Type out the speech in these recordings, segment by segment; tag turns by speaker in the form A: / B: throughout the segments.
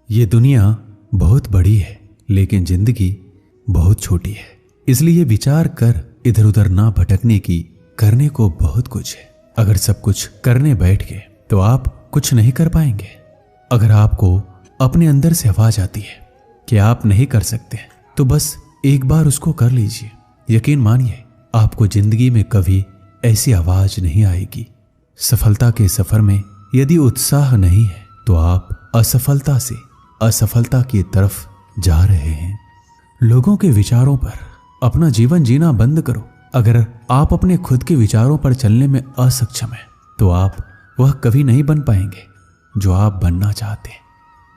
A: ये दुनिया बहुत बड़ी है लेकिन जिंदगी बहुत छोटी है, इसलिए विचार कर इधर उधर ना भटकने की। करने को बहुत कुछ है, अगर सब कुछ करने बैठ गए तो आप कुछ नहीं कर पाएंगे। अगर आपको अपने अंदर से आवाज आती है कि आप नहीं कर सकते तो बस एक बार उसको कर लीजिए। यकीन मानिए आपको जिंदगी में कभी ऐसी आवाज नहीं आएगी। सफलता के सफर में यदि उत्साह नहीं है तो आप असफलता से असफलता की तरफ जा रहे हैं। लोगों के विचारों पर अपना जीवन जीना बंद करो। अगर आप अपने खुद के विचारों पर चलने में असक्षम हैं तो आप वह कभी नहीं बन पाएंगे जो आप बनना चाहते हैं।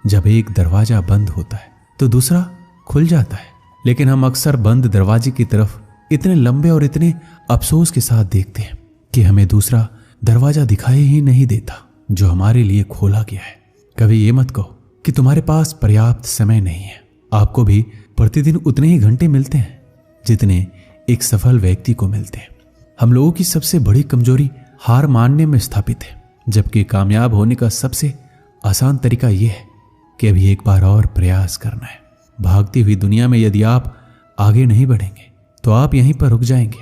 A: जब एक दरवाजा बंद होता है तो दूसरा खुल जाता है, लेकिन हम अक्सर बंद दरवाजे की तरफ इतने लंबे और इतने अफसोस के साथ देखते हैं कि हमें दूसरा दरवाजा दिखाई ही नहीं देता जो हमारे लिए खोला गया है। कभी ये मत कहो कि तुम्हारे पास पर्याप्त समय नहीं है। आपको भी प्रतिदिन उतने ही घंटे मिलते हैं जितने एक सफल व्यक्ति को मिलते हैं। हम लोगों की सबसे बड़ी कमजोरी हार मानने में स्थापित है, जबकि कामयाब होने का सबसे आसान तरीका यह है कि अभी एक बार और प्रयास करना है। भागती हुई दुनिया में यदि आप आगे नहीं बढ़ेंगे तो आप यहीं पर रुक जाएंगे।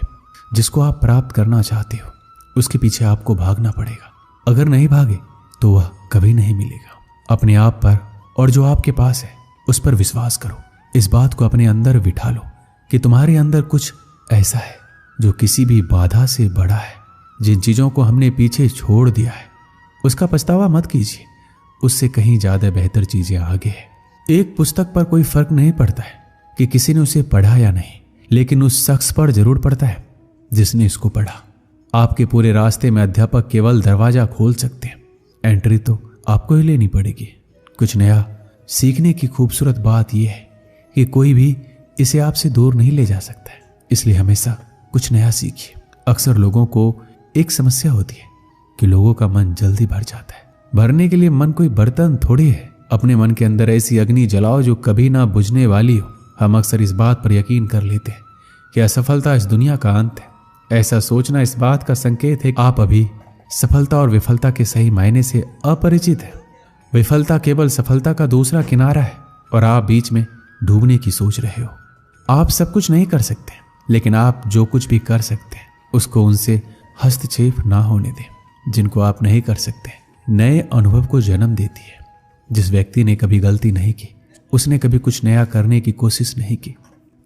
A: जिसको आप प्राप्त करना चाहते हो उसके पीछे आपको भागना पड़ेगा। अगर नहीं भागे तो वह कभी नहीं मिलेगा। अपने आप पर और जो आपके पास है उस पर विश्वास करो। इस बात को अपने अंदर बिठा लो कि तुम्हारे अंदर कुछ ऐसा है जो किसी भी बाधा से बड़ा है। जिन चीजों को हमने पीछे छोड़ दिया है उसका पछतावा मत कीजिए, उससे कहीं ज्यादा बेहतर चीजें आगे है। एक पुस्तक पर कोई फर्क नहीं पड़ता है कि किसी ने उसे पढ़ा या नहीं, लेकिन उस शख्स पर जरूर पड़ता है जिसने इसको पढ़ा। आपके पूरे रास्ते में अध्यापक केवल दरवाजा खोल सकते हैं, एंट्री तो आपको ही लेनी पड़ेगी। कुछ नया सीखने की खूबसूरत बात यह है कि कोई भी इसे आपसे दूर नहीं ले जा सकता है, इसलिए हमेशा कुछ नया सीखिए। अक्सर लोगों को एक समस्या होती है कि लोगों का मन जल्दी भर जाता है। भरने के लिए मन कोई बर्तन थोड़ी है। अपने मन के अंदर ऐसी अग्नि जलाओ जो कभी ना बुझने वाली हो। हम अक्सर इस बात पर यकीन कर लेते हैं कि असफलता इस दुनिया का अंत है। ऐसा सोचना इस बात का संकेत है कि आप अभी सफलता और विफलता के सही मायने से अपरिचित है। विफलता केवल सफलता का दूसरा किनारा है और आप बीच में डूबने की सोच रहे हो। आप सब कुछ नहीं कर सकते, लेकिन आप जो कुछ भी कर सकते हैं उसको उनसे हस्तक्षेप ना होने दें जिनको आप नहीं कर सकते। नए अनुभव को जन्म देती है। जिस व्यक्ति ने कभी गलती नहीं की उसने कभी कुछ नया करने की कोशिश नहीं की।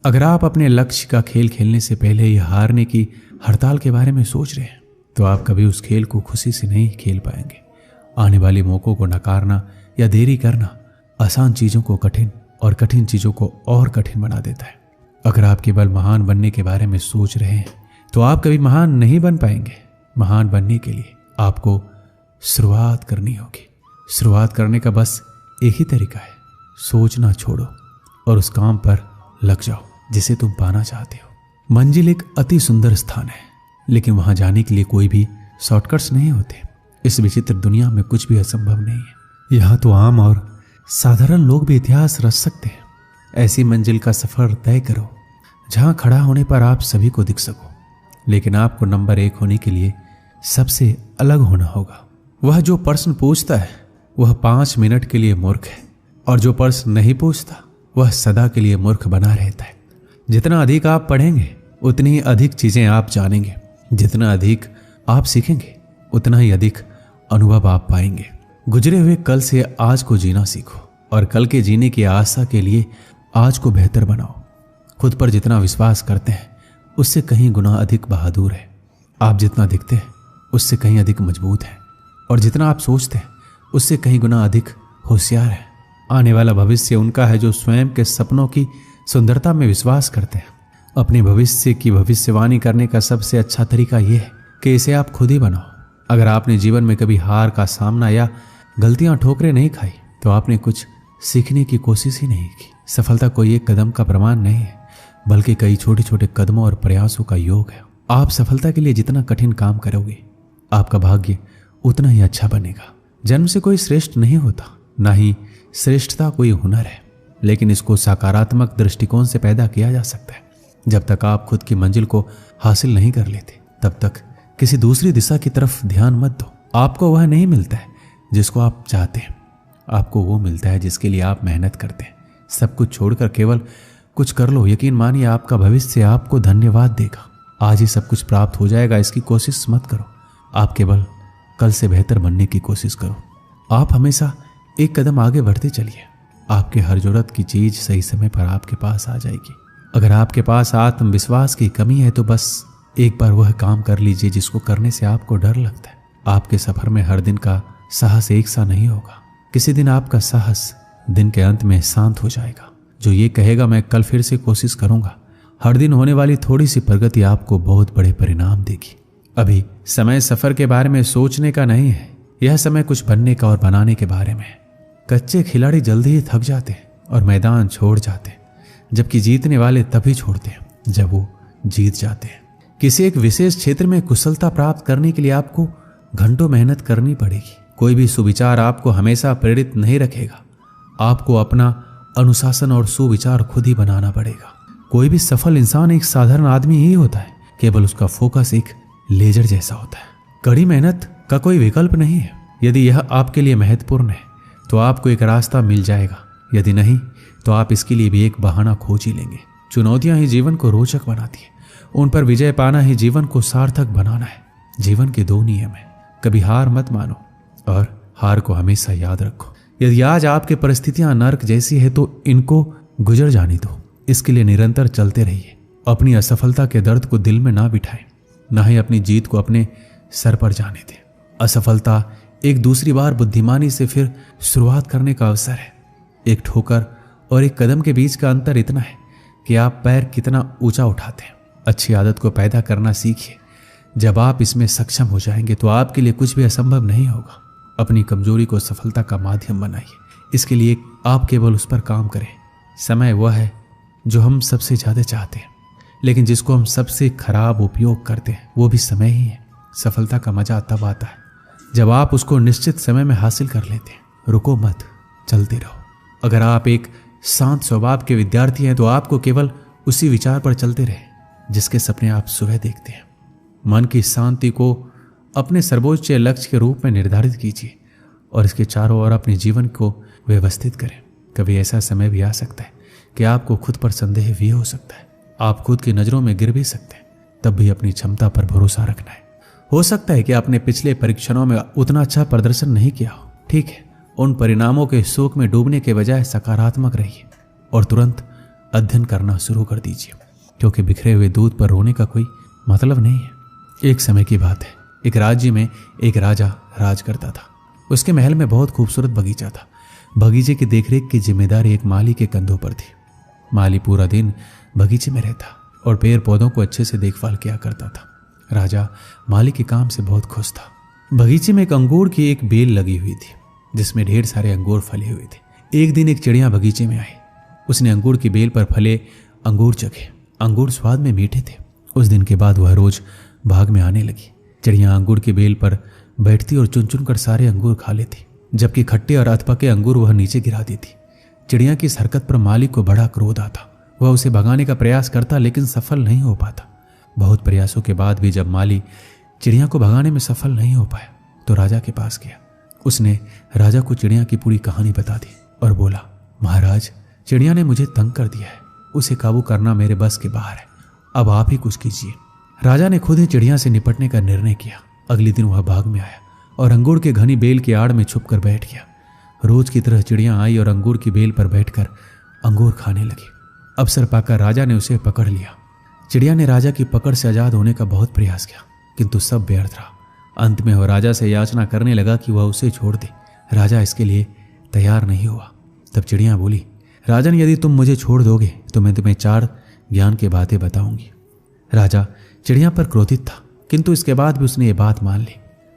A: अगर आप अपने लक्ष्य का खेल खेलने से पहले ही हारने की हड़ताल के बारे में सोच रहे हैं तो आप कभी उस खेल को खुशी से नहीं खेल पाएंगे। आने वाले मौकों को नकारना या देरी करना आसान चीजों को कठिन और कठिन चीजों को और कठिन बना देता है। अगर आप केवल महान बनने के बारे में सोच रहे हैं तो आप कभी महान नहीं बन पाएंगे। महान बनने के लिए आपको शुरुआत करनी होगी। शुरुआत करने का बस एक ही तरीका है, सोचना छोड़ो और उस काम पर लग जाओ जिसे तुम पाना चाहते हो। मंजिल एक अति सुंदर स्थान है, लेकिन वहां जाने के लिए कोई भी शॉर्टकट्स नहीं होते। इस विचित्र दुनिया में कुछ भी असंभव नहीं है। यहाँ तो आम और साधारण लोग भी इतिहास रच सकते हैं। ऐसी मंजिल का सफर तय करो जहां खड़ा होने पर आप सभी को दिख सको, लेकिन आपको नंबर 1 होने के लिए सबसे अलग होना होगा। वह जो प्रश्न पूछता है वह 5 मिनट के लिए मूर्ख है, और जो प्रश्न नहीं पूछता वह सदा के लिए मूर्ख बना रहता है। जितना अधिक आप पढ़ेंगे उतनी ही अधिक चीजें आप जानेंगे। जितना अधिक आप सीखेंगे उतना ही अधिक अनुभव आप पाएंगे। गुजरे हुए कल से आज को जीना सीखो और कल के जीने की आशा के लिए आज को बेहतर बनाओ। खुद पर जितना विश्वास करते हैं उससे कहीं गुना अधिक बहादुर है। आप जितना दिखते हैं उससे कहीं अधिक मजबूत है, और जितना आप सोचते हैं उससे कहीं गुना अधिक होशियार है। आने वाला भविष्य उनका है जो स्वयं के सपनों की सुंदरता में विश्वास करते हैं। अपने भविष्य की भविष्यवाणी करने का सबसे अच्छा तरीका यह है कि इसे आप खुद ही बनाओ। अगर आपने जीवन में कभी हार का सामना या गलतियां ठोकरें नहीं खाई तो आपने कुछ सीखने की कोशिश ही नहीं की। सफलता कोई एक कदम का प्रमाण नहीं है, बल्कि कई छोटे छोटे कदमों और प्रयासों का योग है। आप सफलता के लिए जितना कठिन काम करोगे आपका भाग्य उतना ही अच्छा बनेगा। जन्म से कोई श्रेष्ठ नहीं होता, ना ही श्रेष्ठता कोई हुनर है, लेकिन इसको सकारात्मक दृष्टिकोण से पैदा किया जा सकता है। जब तक आप खुद की मंजिल को हासिल नहीं कर लेते तब तक किसी दूसरी दिशा की तरफ ध्यान मत दो। आपको वह नहीं मिलता है जिसको आप चाहते हैं। आपको वो मिलता है जिसके लिए आप मेहनत करते हैं। सब कुछ छोड़कर केवल कुछ कर लो, यकीन मानिए आपका भविष्य आपको धन्यवाद देगा। आज ही सब कुछ प्राप्त हो जाएगा, इसकी कोशिश मत करो। आप केवल कल से बेहतर बनने की कोशिश करो। आप हमेशा एक कदम आगे बढ़ते चलिए। आपके हर जरूरत की चीज सही समय पर आपके पास आ जाएगी। अगर आपके पास आत्मविश्वास की कमी है तो बस एक बार वह काम कर लीजिए जिसको करने से आपको डर लगता है। आपके सफर में हर दिन का साहस एक सा नहीं होगा। किसी दिन आपका साहस दिन के अंत में शांत हो जाएगा, जो ये कहेगा मैं कल फिर से कोशिश करूंगा। हर दिन होने वाली थोड़ी सी प्रगति आपको बहुत बड़े परिणाम देगी। अभी समय सफर के बारे में सोचने का नहीं है, यह समय कुछ बनने का और बनाने के बारे में है। कच्चे खिलाड़ी जल्दी ही थक जाते हैं और मैदान छोड़ जाते हैं, जबकि जीतने वाले तभी छोड़ते हैं जब वो जीत जाते हैं। किसी एक विशेष क्षेत्र में कुशलता प्राप्त करने के लिए आपको घंटों मेहनत करनी पड़ेगी। कोई भी सुविचार आपको हमेशा प्रेरित नहीं रखेगा। आपको अपना अनुशासन और सुविचार खुद ही बनाना पड़ेगा। कोई भी सफल इंसान एक साधारण आदमी ही होता है, केवल उसका फोकस एक लेजर जैसा होता है। कड़ी मेहनत का कोई विकल्प नहीं है। यदि यह आपके लिए महत्वपूर्ण है तो आपको एक रास्ता मिल जाएगा, यदि नहीं तो आप इसके लिए भी एक बहाना खोज ही लेंगे। चुनौतियां ही जीवन को रोचक बनाती है, उन पर विजय पाना ही जीवन को सार्थक बनाना है। जीवन के दो नियम है, कभी हार मत मानो और हार को हमेशा याद रखो। यदि आज आपकी परिस्थितियां नर्क जैसी है तो इनको गुजर जाने दो। इसके लिए निरंतर चलते रहिए। अपनी असफलता के दर्द को दिल में ना बिठाएं, ना ही अपनी जीत को अपने सर पर जाने दें। असफलता एक दूसरी बार बुद्धिमानी से फिर शुरुआत करने का अवसर है। एक ठोकर और एक कदम के बीच का अंतर इतना है कि आप पैर कितना ऊंचा उठाते हैं। अच्छी आदत को पैदा करना सीखिए। जब आप इसमें सक्षम हो जाएंगे तो आपके लिए कुछ भी असंभव नहीं होगा। अपनी कमजोरी को सफलता का माध्यम बनाइए। इसके लिए आप केवल उस पर काम करें। समय वह है जो हम सबसे ज्यादा चाहते हैं, लेकिन जिसको हम सबसे खराब उपयोग करते हैं वो भी समय ही है। सफलता का मजा तब आता है जब आप उसको निश्चित समय में हासिल कर लेते हैं। रुको मत, चलते रहो। अगर आप एक शांत स्वभाव के विद्यार्थी हैं तो आपको केवल उसी विचार पर चलते रहे जिसके सपने आप सुबह देखते हैं। मन की शांति को अपने सर्वोच्च लक्ष्य के रूप में निर्धारित कीजिए और इसके चारों ओर अपने जीवन को व्यवस्थित करें। कभी ऐसा समय भी आ सकता है कि आपको खुद पर संदेह भी हो सकता है। आप खुद की नजरों में गिर भी सकते हैं, तब भी अपनी क्षमता पर भरोसा रखना है। हो सकता है कि आपने पिछले परीक्षणों में उतना अच्छा प्रदर्शन नहीं किया हो। ठीक है, उन परिणामों के शोक में डूबने के बजाय सकारात्मक रहिए और तुरंत अध्ययन करना शुरू कर दीजिए, क्योंकि बिखरे हुए दूध पर रोने का कोई मतलब नहीं है। एक समय की बात है, एक राज्य में एक राजा राज करता था। उसके महल में बहुत खूबसूरत बगीचा था। बगीचे की देखरेख की जिम्मेदारी एक माली के कंधों पर थी। माली पूरा दिन बगीचे में रहता और पेड़ पौधों को अच्छे से देखभाल किया करता था। राजा माली के काम से बहुत खुश था। बगीचे में एक अंगूर की एक बेल लगी हुई थी जिसमें ढेर सारे अंगूर फले हुए थे। एक दिन एक चिड़िया बगीचे में आई। उसने अंगूर की बेल पर फले अंगूर चखे। अंगूर स्वाद में मीठे थे। उस दिन के बाद वह रोज बाग में आने लगी। चिड़िया अंगूर की बेल पर बैठती और चुन चुन कर सारे अंगूर खा लेती, जबकि खट्टे और अधपके अंगूर वह नीचे गिरा देती। चिड़िया की इस हरकत पर मालिक को बड़ा क्रोध आता। वह उसे भगाने का प्रयास करता लेकिन सफल नहीं हो पाता। बहुत प्रयासों के बाद भी जब माली चिड़िया को भगाने में सफल नहीं हो पाया तो राजा के पास गया। उसने राजा को चिड़िया की पूरी कहानी बता दी और बोला, महाराज, चिड़िया ने मुझे तंग कर दिया है। उसे काबू करना मेरे बस के बाहर है। अब आप ही कुछ कीजिए। राजा ने खुद ही चिड़िया से निपटने का निर्णय किया। अगले दिन वह बाग में आया और अंगूर के घनी बेल की आड़ में छुपकर बैठ गया। रोज की तरह चिड़िया आई और अंगूर की बेल पर बैठकर अंगूर खाने लगी। अवसर पाकर राजा ने उसे पकड़ लिया। चिड़िया ने राजा की पकड़ से आजाद होने का बहुत प्रयास किया, किंतु सब व्यर्थ रहा। अंत में वह राजा से याचना करने लगा कि वह उसे छोड़ दे। राजा इसके लिए तैयार नहीं हुआ। तब चिड़िया बोली, राजन, यदि तुम मुझे छोड़ दोगे तो मैं तुम्हें 4 ज्ञान की बातें बताऊंगी। राजा चिड़िया पर क्रोधित था, किंतु इसके बाद भी उसने ये बात मान ली।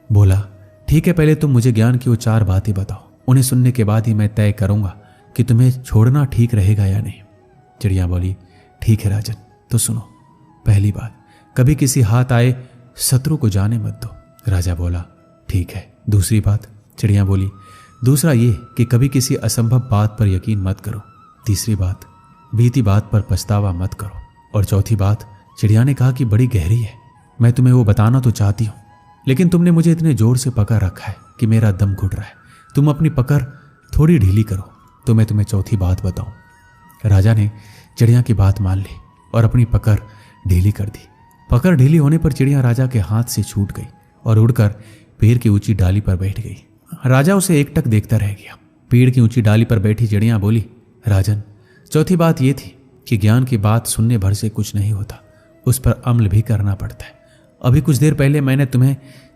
A: बोला, ठीक है, पहले तुम मुझे ज्ञान की वो 4 बातें बताओ। उन्हें सुनने के बाद ही मैं तय करूंगा कि तुम्हें छोड़ना ठीक रहेगा या नहीं। चिड़िया बोली, ठीक है राजन, तो सुनो। पहली बात, कभी किसी हाथ आए शत्रु को जाने मत दो। राजा बोला, ठीक है। दूसरी बात, चिड़िया बोली, दूसरा ये कि कभी किसी असंभव बात पर यकीन मत करो। तीसरी बात, बीती बात पर पछतावा मत करो। और चौथी बात, चिड़िया ने कहा कि बड़ी गहरी है, मैं तुम्हें वो बताना तो चाहती हूँ, लेकिन तुमने मुझे इतने जोर से पकड़ रखा है कि मेरा दम घुट रहा है। तुम अपनी पकड़ थोड़ी ढीली करो तो मैं तुम्हें चौथी बात बताऊं। राजा ने चिड़िया की बात मान ली और अपनी पकड़ ढीली कर दी। पकड़ ढीली होने पर चिड़िया राजा के हाथ से छूट गई और उड़कर पेड़ की ऊंची डाली पर बैठ गई। राजा उसे एकटक देखता रह गया। पेड़ की ऊंची डाली पर बैठी चिड़िया बोली, राजन, चौथी बात यह थी कि ज्ञान की बात सुनने भर से कुछ नहीं होता, उस पर अमल भी करना पड़ता है। अभी कुछ देर पहले मैंने तुम्हें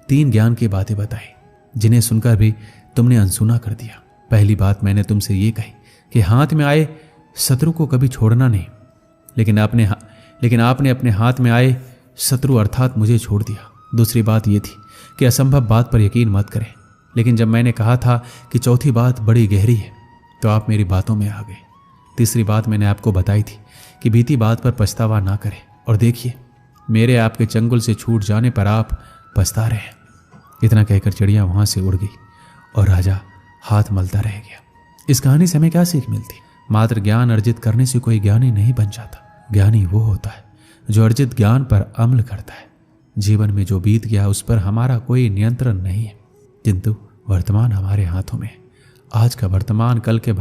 A: 3 ज्ञान की बातें बताई, जिन्हें सुनकर भी तुमने अनसुना कर दिया। पहली बात मैंने तुमसे ये कही कि हाथ में आए शत्रु को कभी छोड़ना नहीं, लेकिन आपने अपने हाथ में आए शत्रु अर्थात मुझे छोड़ दिया। दूसरी बात यह थी कि असंभव बात पर यकीन मत करें, लेकिन जब मैंने कहा था कि चौथी बात बड़ी गहरी है तो आप मेरी बातों में आ गए। तीसरी बात मैंने आपको बताई थी कि बीती बात पर पछतावा ना करें, और देखिए मेरे आपके चंगुल से छूट जाने पर आप पछता रहे हैं। इतना कहकर चिड़िया वहां से उड़ गई और राजा हाथ मलता रह गया। इस कहानी से हमें क्या सीख मिलती? मात्र ज्ञान अर्जित करने से कोई ज्ञानी नहीं बन जाता। ज्ञानी वो होता है जो अर्जित ज्ञान पर अमल करता है। जीवन में जो बीत गया उस पर हमारा कोई नियंत्रण नहीं है, किंतु वर्तमान हमारे हाथों में है। आज का वर्तमान कल के